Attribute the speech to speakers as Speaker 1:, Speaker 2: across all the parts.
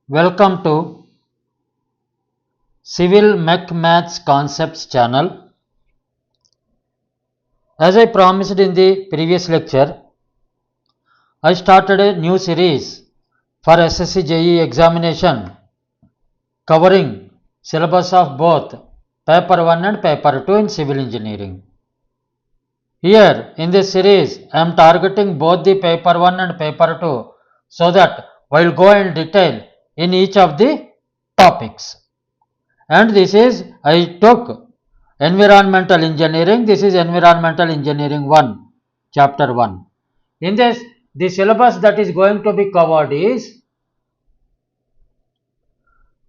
Speaker 1: Welcome to CIVIL-MECH-MATHS CONCEPTS channel. As I promised in the previous lecture, I started a new series for SSC JE examination covering syllabus of both paper 1 and paper 2 in civil engineering. Here in this series, I am targeting both the paper 1 and paper 2 so that I will go in detail in each of the topics. And this is, I took environmental engineering. This is environmental engineering 1, chapter 1. In this, the syllabus that is going to be covered is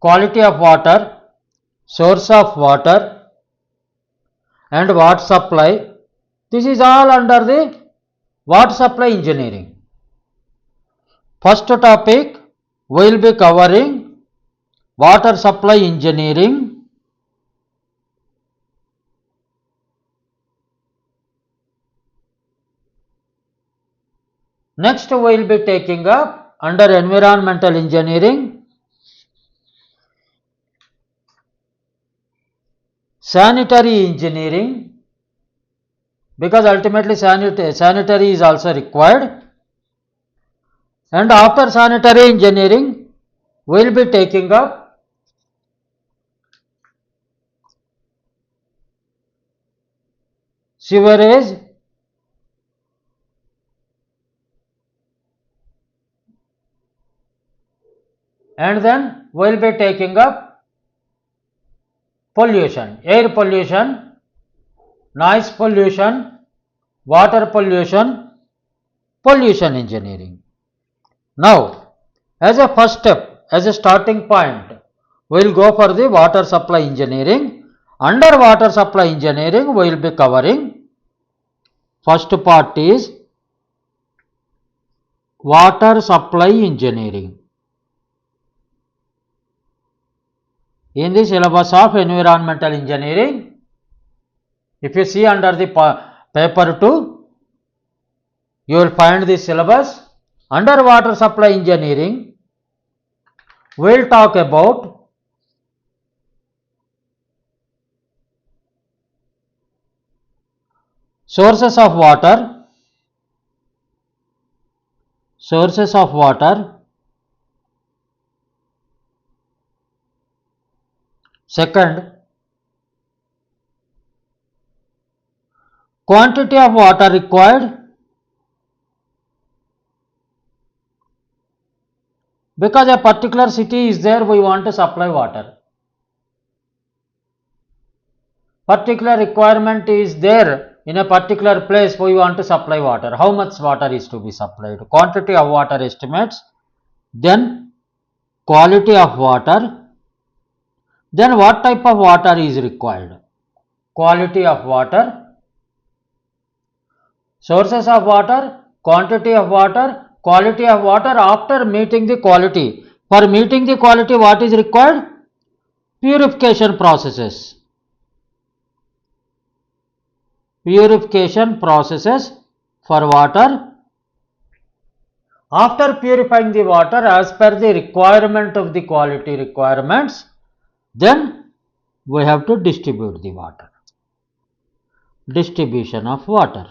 Speaker 1: quality of water, source of water, and water supply. This is all under the water supply engineering. First topic, we will be covering water supply engineering. Next, we will be taking up under environmental engineering sanitary engineering, because ultimately sanitary is also required. And after sanitary engineering, we will be taking up sewerage and then we will be taking up pollution, air pollution, noise pollution, water pollution, pollution engineering. Now, as a first step, as a starting point, we will go for the water supply engineering. Under water supply engineering, we will be covering first part is water supply engineering. In the syllabus of environmental engineering, if you see under the paper 2, you will find the syllabus. Under water supply engineering, we will talk about sources of water, second, quantity of water required, because a particular city is there, we want to supply water. Particular requirement is there in a particular place, we want to supply water. How much water is to be supplied? Quantity of water estimates, then quality of water, then what type of water is required? Quality of water, sources of water, quantity of water, quality of water. After meeting the quality, for meeting the quality, what is required? Purification processes. Purification processes for water. After purifying the water as per the requirement of the quality requirements, then we have to distribute the water. Distribution of water.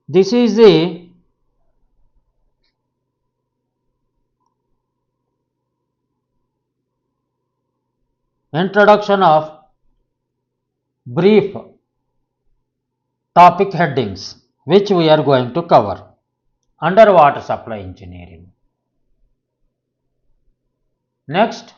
Speaker 1: This is the introduction of brief topic headings which we are going to cover under water supply engineering. Next,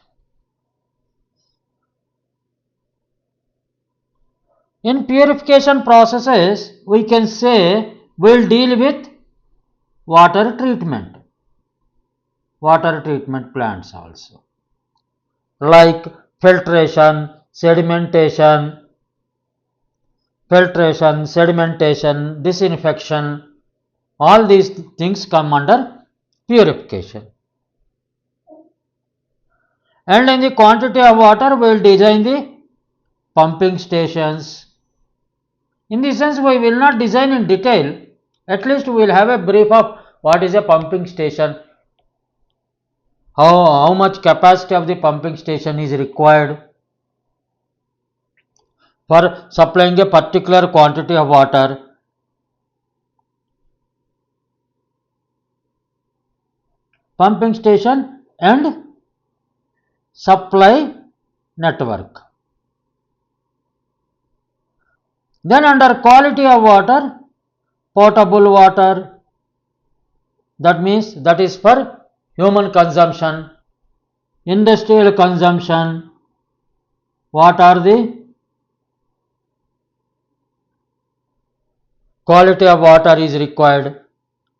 Speaker 1: in purification processes, we can say we will deal with water treatment plants also, like filtration, sedimentation, disinfection, all these things come under purification. And in the quantity of water, we will design the pumping stations. In this sense, we will not design in detail, at least we will have a brief of what is a pumping station, how much capacity of the pumping station is required for supplying a particular quantity of water. Pumping station and supply network. Then under quality of water, potable water, that means that is for human consumption, industrial consumption. What are the quality of water is required?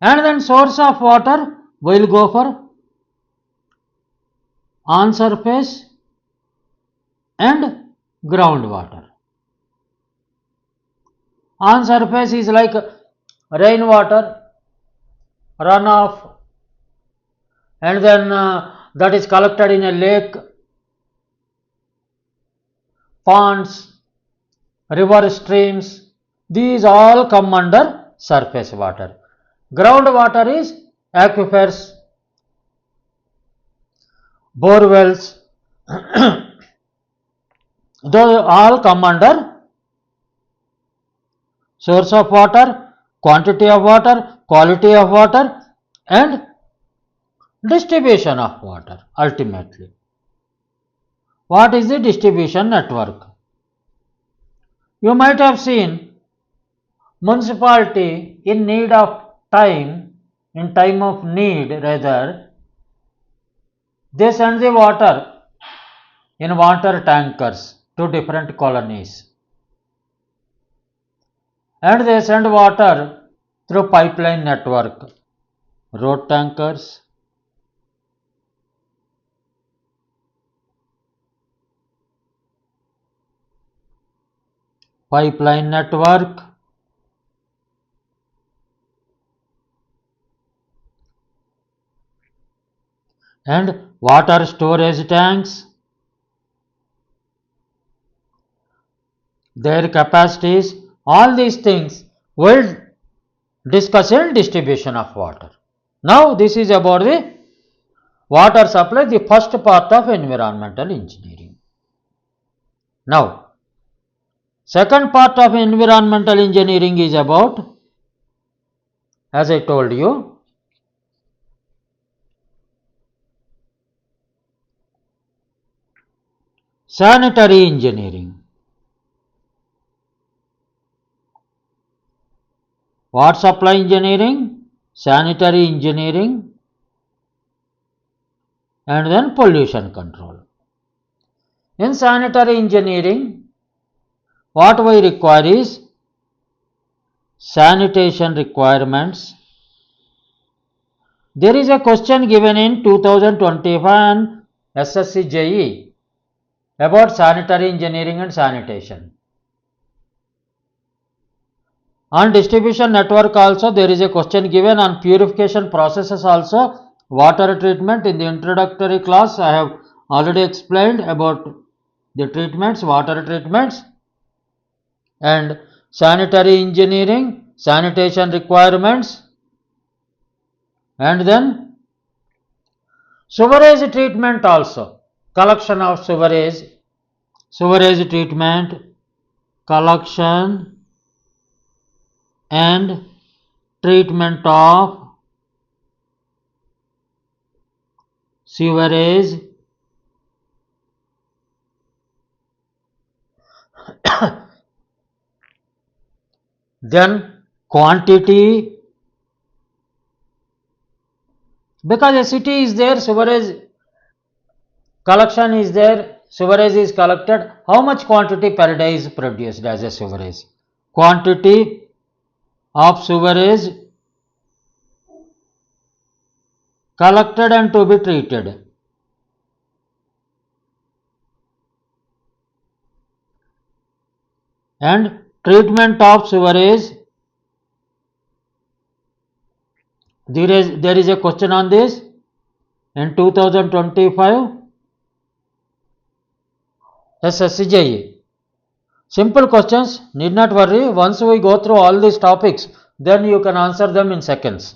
Speaker 1: And then source of water, we will go for on surface and groundwater. On surface is like rainwater, runoff, and then that is collected in a lake, ponds, river streams. These all come under surface water. Groundwater is aquifers, bore wells. Those all come under source of water, quantity of water, quality of water, and distribution of water ultimately. What is the distribution network? You might have seen municipality in need of time, in time of need rather, they send the water in water tankers to different colonies. And they send water through pipeline network, road tankers, pipeline network, and water storage tanks. Their capacities, all these things will discuss in distribution of water. Now this is about the water supply, the first part of environmental engineering. Now second part of environmental engineering is about, as I told you, sanitary engineering. Water supply engineering, sanitary engineering, and then pollution control. In sanitary engineering, what we require is sanitation requirements. There is a question given in 2021 SSC JE about sanitary engineering and sanitation. On distribution network also there is a question given, on purification processes also, water treatment. In the introductory class I have already explained about the treatments, water treatments, and sanitary engineering, sanitation requirements, and then sewerage treatment also, collection of sewerage treatment, collection and treatment of sewerage, then quantity, because a city is there, sewerage collection is there, sewerage is collected, how much quantity per day is produced as a sewerage? Quantity of sewerage collected and to be treated. And treatment of sewerage, there is a question on this in 2025 SSC JE. Simple questions, need not worry. Once we go through all these topics, then you can answer them in seconds.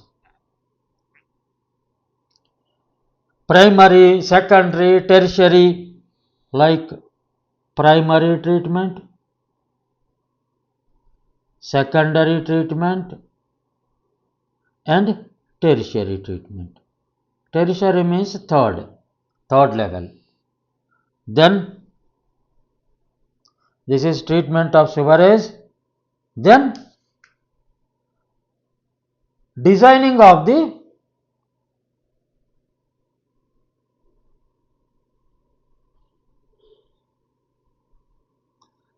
Speaker 1: primary, secondary, tertiary, like primary treatment, secondary treatment and tertiary treatment. Tertiary means third level. Then this is treatment of sewerage. Then designing of the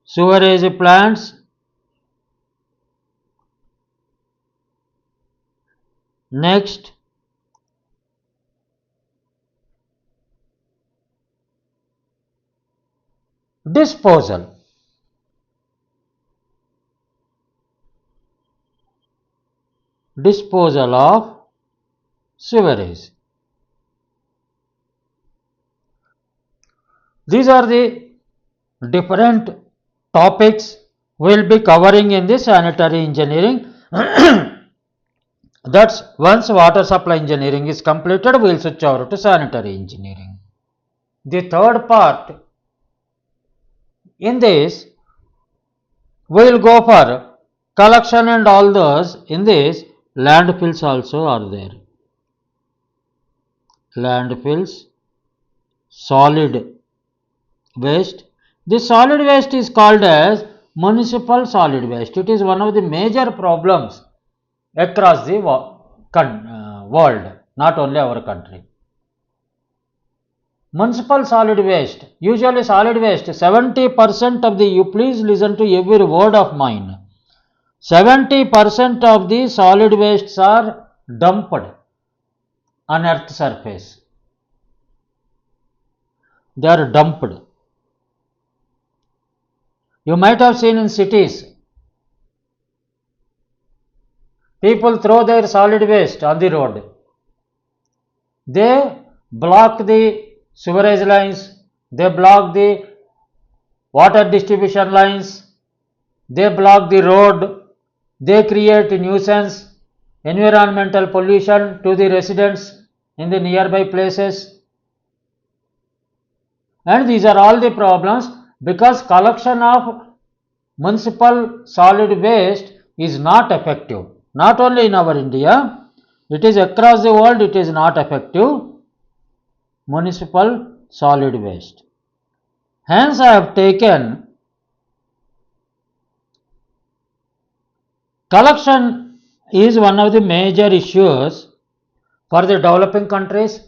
Speaker 1: sewerage plants. Next, disposal. Disposal of sewerage. These are the different topics we will be covering in the sanitary engineering. That's once water supply engineering is completed, we will switch over to sanitary engineering. The third part in this, we will go for collection and all those. In this, landfills also are there. Landfills, solid waste. This solid waste is called as municipal solid waste. It is one of the major problems across the world, not only our country. Municipal solid waste, usually solid waste, 70% of the, you please listen to every word of mine, 70% of the solid wastes are dumped on earth surface. They are dumped. You might have seen in cities, people throw their solid waste on the road. They block the sewerage lines, they block the water distribution lines, they block the road, they create nuisance, environmental pollution to the residents in the nearby places. And these are all the problems because collection of municipal solid waste is not effective. Not only in our India, it is across the world, it is not effective. Municipal solid waste. Hence, I have taken collection is one of the major issues for the developing countries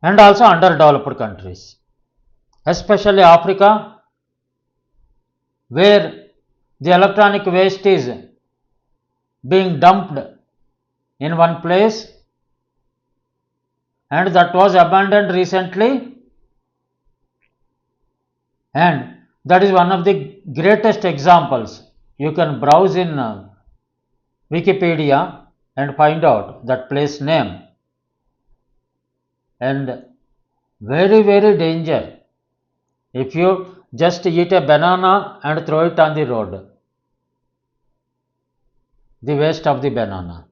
Speaker 1: and also underdeveloped countries, especially Africa, where the electronic waste is being dumped in one place and that was abandoned recently, and that is one of the greatest examples. You can browse in Wikipedia and find out that place name, and very danger if you just eat a banana and throw it on the road, the waste of the banana.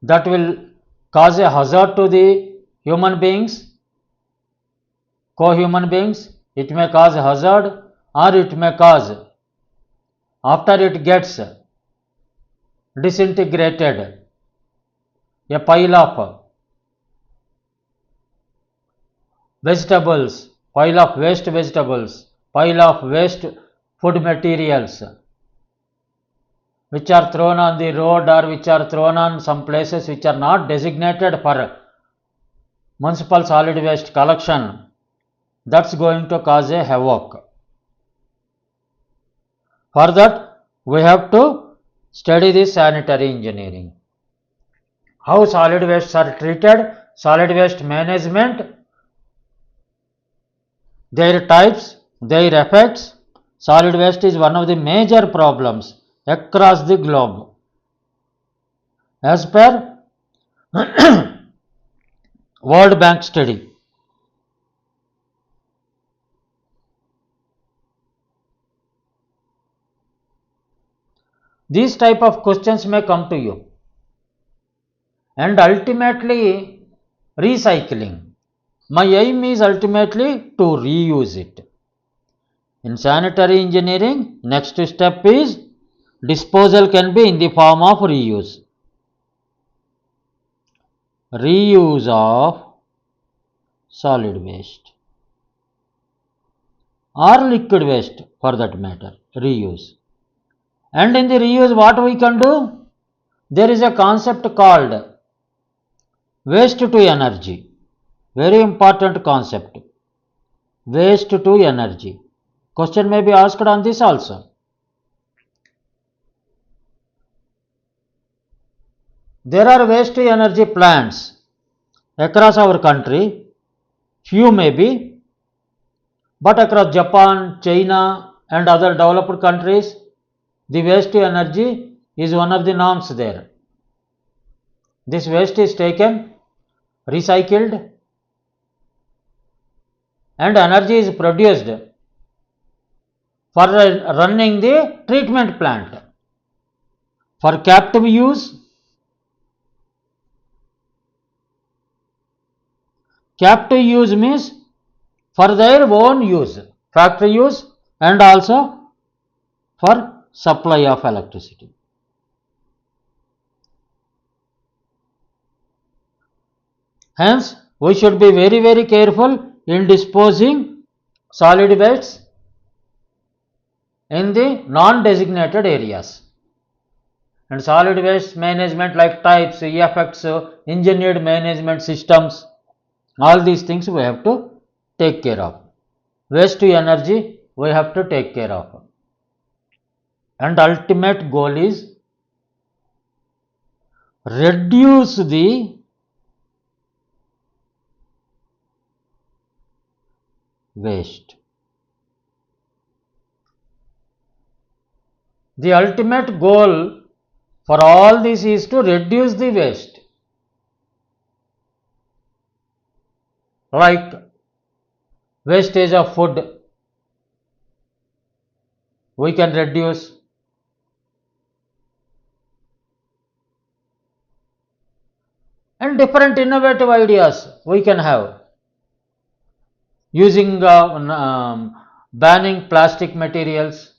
Speaker 1: That will cause a hazard to the human beings, co-human beings. It may cause hazard or it may cause, after it gets disintegrated, a pile of vegetables, pile of waste vegetables, pile of waste food materials which are thrown on the road or which are thrown on some places which are not designated for municipal solid waste collection, that's going to cause a havoc. For that, we have to study this sanitary engineering. How solid wastes are treated, solid waste management, their types, their effects. Solid waste is one of the major problems across the globe. As per World Bank study, these type of questions may come to you. and ultimately recycling. My aim is ultimately to reuse it. In sanitary engineering, next step is disposal can be in the form of reuse. Reuse of solid waste or liquid waste for that matter, reuse. And in the reuse, what we can do? There is a concept called waste to energy. Very important concept. Waste to energy. Question may be asked on this also. There are waste to energy plants across our country. Few may be, but across Japan, China and other developed countries, the waste to energy is one of the norms there. This waste is taken, recycled, and energy is produced for running the treatment plant. For captive use, captive use means for their own use, factory use and also for supply of electricity. Hence, we should be very careful in disposing solid waste in the non-designated areas. And solid waste management like types, effects, engineered management systems, all these things we have to take care of. Waste to energy we have to take care of. And ultimate goal is reduce the waste. The ultimate goal for all this is to reduce the waste. Like wastage of food, we can reduce. And different innovative ideas we can have. Using banning plastic materials,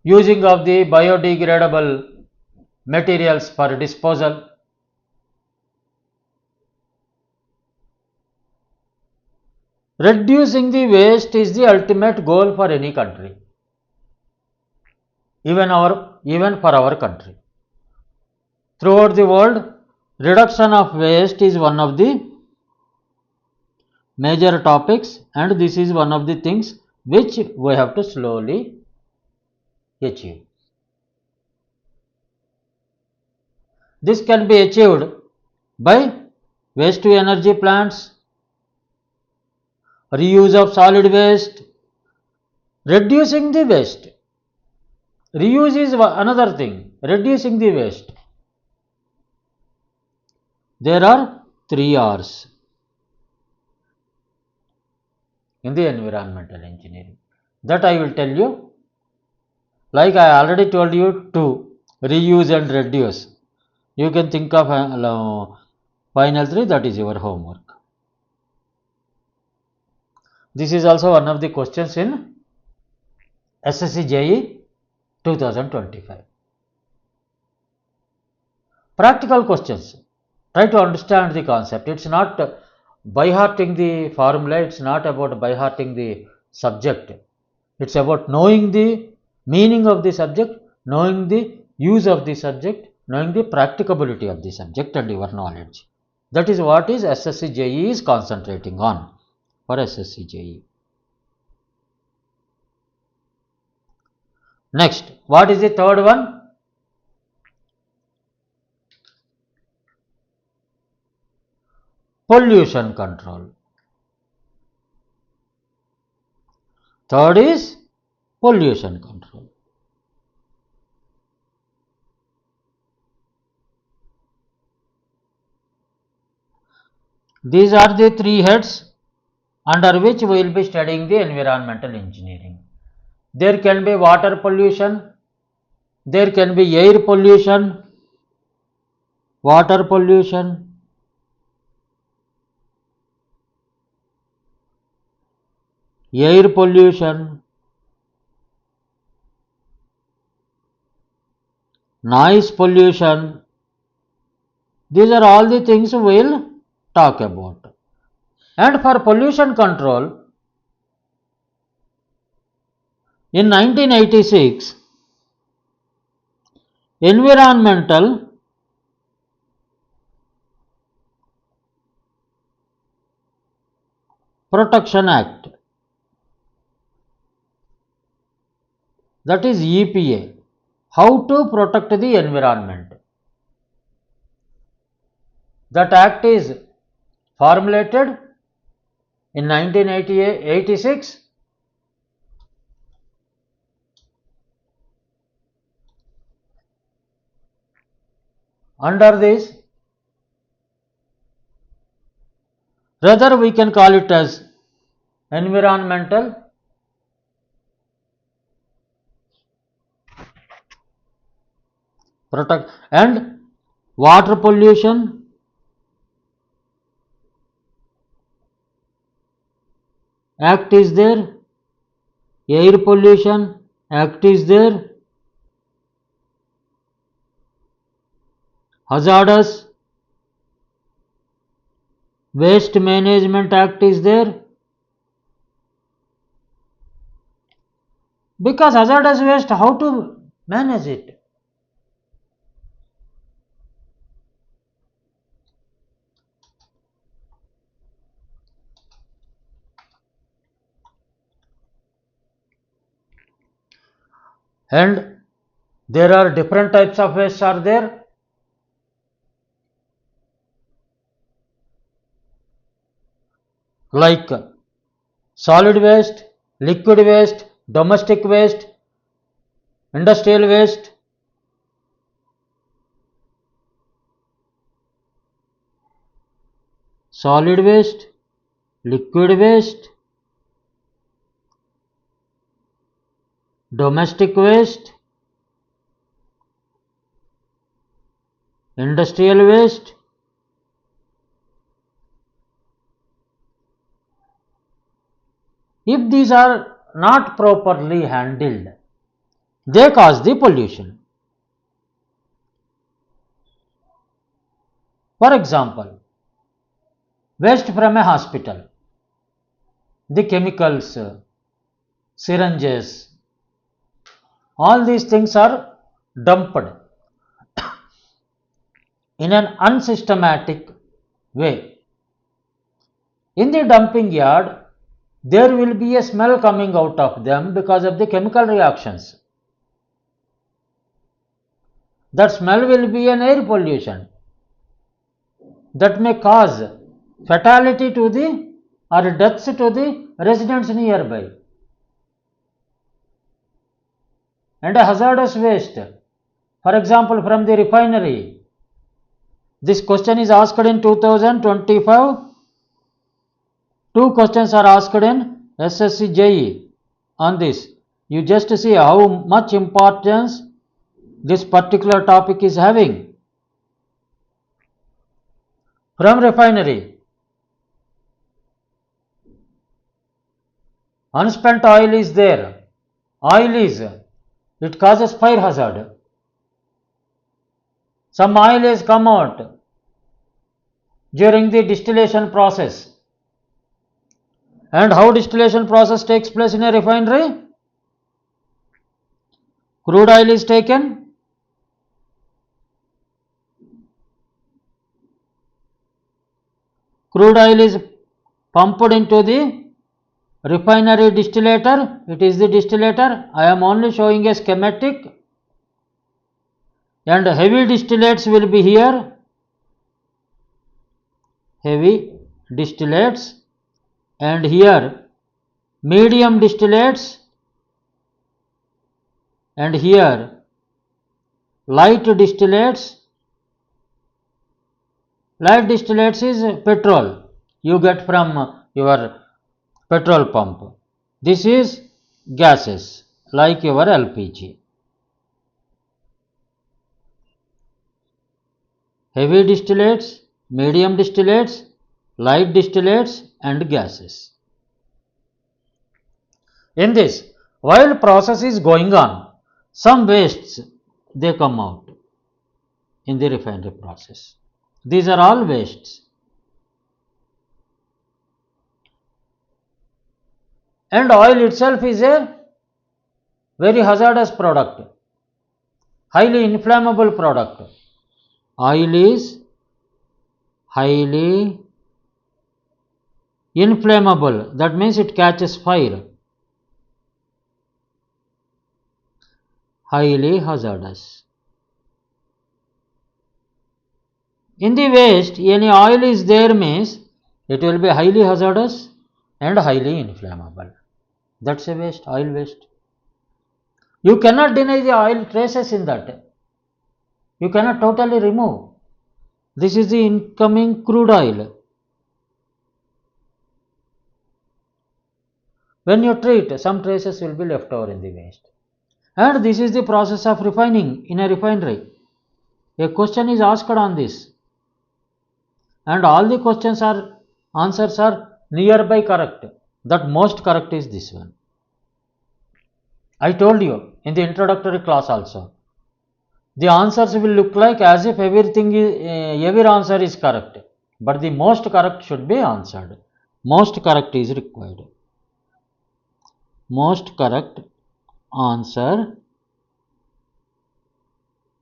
Speaker 1: using of the biodegradable materials for disposal. Reducing the waste is the ultimate goal for any country, even for our country. Throughout the world, reduction of waste is one of the major topics, and this is one of the things which we have to slowly achieve. This can be achieved by waste to energy plants, reuse of solid waste, reducing the waste. Reuse is another thing, reducing the waste. There are 3 R's in the environmental engineering. That I will tell you. Like I already told you, to reuse and reduce. You can think of final 3, that is your homework. This is also one of the questions in SSC JE 2025. Practical questions. Try to understand the concept. It's not by hearting the formula, it's not about by hearting the subject. It's about knowing the meaning of the subject, knowing the use of the subject, knowing the practicability of the subject and your knowledge. That is what is SSC JE is concentrating on for SSC JE. Next, what is the third one? Pollution control. Third is pollution control. These are the 3 heads under which we will be studying the environmental engineering. There can be water pollution, There can be air pollution, water pollution, air pollution, noise pollution. These are all the things we will talk about. And for pollution control, in 1986, Environmental Protection Act, that is EPA, how to protect the environment. That act is formulated in 1986. Under this, rather we can call it as environmental protect and water pollution, act is there, air pollution act is there, hazardous waste management act is there. Because hazardous waste, how to manage it? And there are different types of waste are there. Like solid waste, liquid waste, domestic waste, industrial waste. Solid waste, liquid waste, domestic waste, industrial waste, if these are not properly handled, they cause the pollution. For example, waste from a hospital, the chemicals, syringes, all these things are dumped in an unsystematic way. In the dumping yard, there will be a smell coming out of them because of the chemical reactions. That smell will be an air pollution that may cause fatality to the or deaths to the residents nearby. And a hazardous waste, for example, from the refinery. This question is asked in 2025. Two questions are asked in SSC JE on this. You just see how much importance this particular topic is having. From refinery, unspent oil is there. It causes fire hazard. Some oil has come out during the distillation process. And how distillation process takes place in a refinery? Crude oil is taken, crude oil is pumped into the refinery distillator. It is the distillator. I am only showing a schematic. And heavy distillates will be here. Heavy distillates. And here medium distillates. And here light distillates. Light distillates is petrol you get from your petrol pump. This is gases like your LPG. heavy distillates, medium distillates, light distillates and gases. In this, while process is going on, some wastes they come out in the refinery process. These are all wastes. And oil itself is a very hazardous product, highly inflammable product. Oil is highly inflammable, that means it catches fire. Highly hazardous. In the waste, any oil is there means it will be highly hazardous and highly inflammable. That's a waste, oil waste. You cannot deny the oil traces in that. You cannot totally remove. This is the incoming crude oil. When you treat, some traces will be left over in the waste. And this is the process of refining in a refinery. A question is asked on this. And all the questions are, answers are nearby correct. That most correct is this one. I told you in the introductory class also. The answers will look like as if everything is, every answer is correct. But the most correct should be answered. Most correct is required. Most correct answer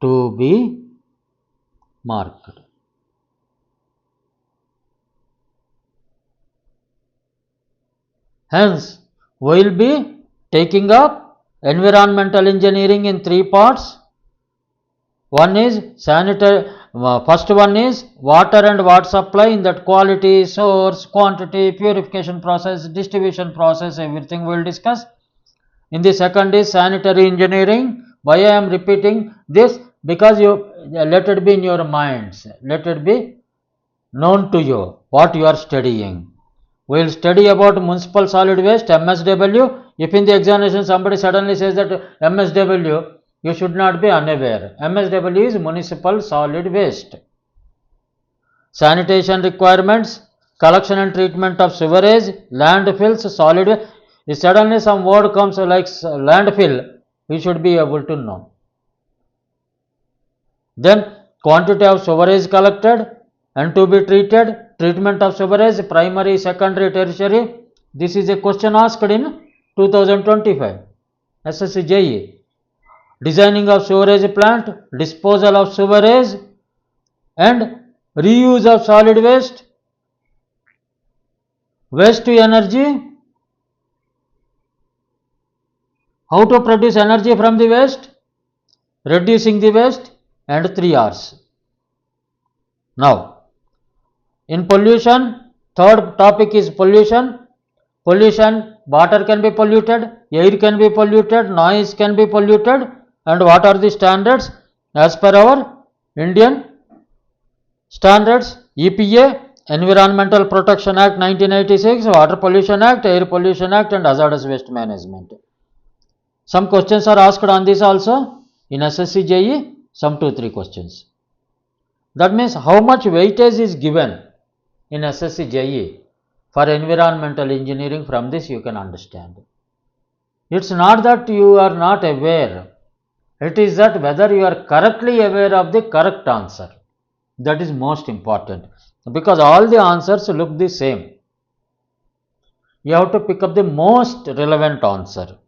Speaker 1: to be marked. Hence, we will be taking up environmental engineering in three parts. One is sanitary, first one is water and water supply, in that quality, source, quantity, purification process, distribution process, everything we will discuss. In the second is sanitary engineering. Why I am repeating this? Because you let it be in your minds, let it be known to you what you are studying. We will study about municipal solid waste, MSW. If in the examination somebody suddenly says that MSW, you should not be unaware. MSW is municipal solid waste. Sanitation requirements, collection and treatment of sewerage, landfills, solid waste. If suddenly some word comes like landfill, we should be able to know. Then quantity of sewerage collected and to be treated, treatment of sewerage, primary, secondary, tertiary. This is a question asked in 2025 SSC JE. Designing of sewerage plant, disposal of sewerage and reuse of solid waste, waste to energy, how to produce energy from the waste, reducing the waste, and 3 R's. Now, in pollution, third topic is pollution. Pollution, water can be polluted, air can be polluted, noise can be polluted, and what are the standards? As per our Indian standards, EPA, Environmental Protection Act 1986, Water Pollution Act, Air Pollution Act and Hazardous Waste Management. Some questions are asked on this also in SSC JE, some 2-3 questions. That means how much weightage is given in SSC JE for environmental engineering, from this you can understand. It's not that you are not aware, it is that whether you are correctly aware of the correct answer. That is most important, because all the answers look the same. You have to pick up the most relevant answer.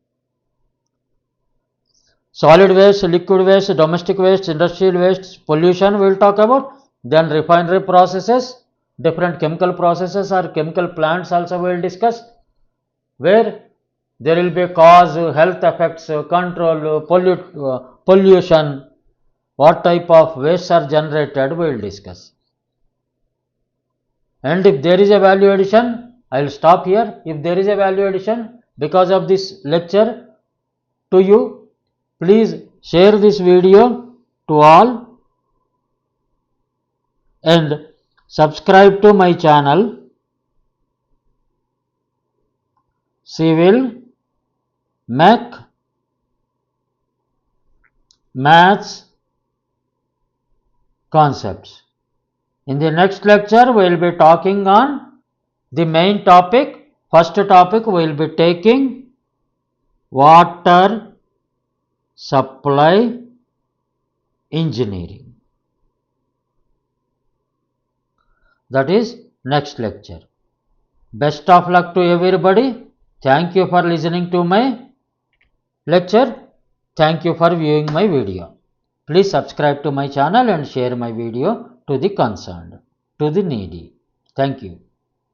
Speaker 1: Solid waste, liquid waste, domestic waste, industrial waste, pollution we will talk about. Then refinery processes, different chemical processes or chemical plants also we will discuss, where there will be cause, health effects, control, pollution, what type of wastes are generated we will discuss. And if there is a value addition, I will stop here. If there is a value addition because of this lecture to you, please share this video to all and subscribe to my channel CIVIL-MECH-MATHS CONCEPTS. In the next lecture, we will be talking on the main topic. First topic, we will be taking water supply engineering. That is next lecture. Best of luck to everybody. Thank you for listening to my lecture. Thank you for viewing my video. Please subscribe to my channel and share my video to the concerned, to the needy. Thank you.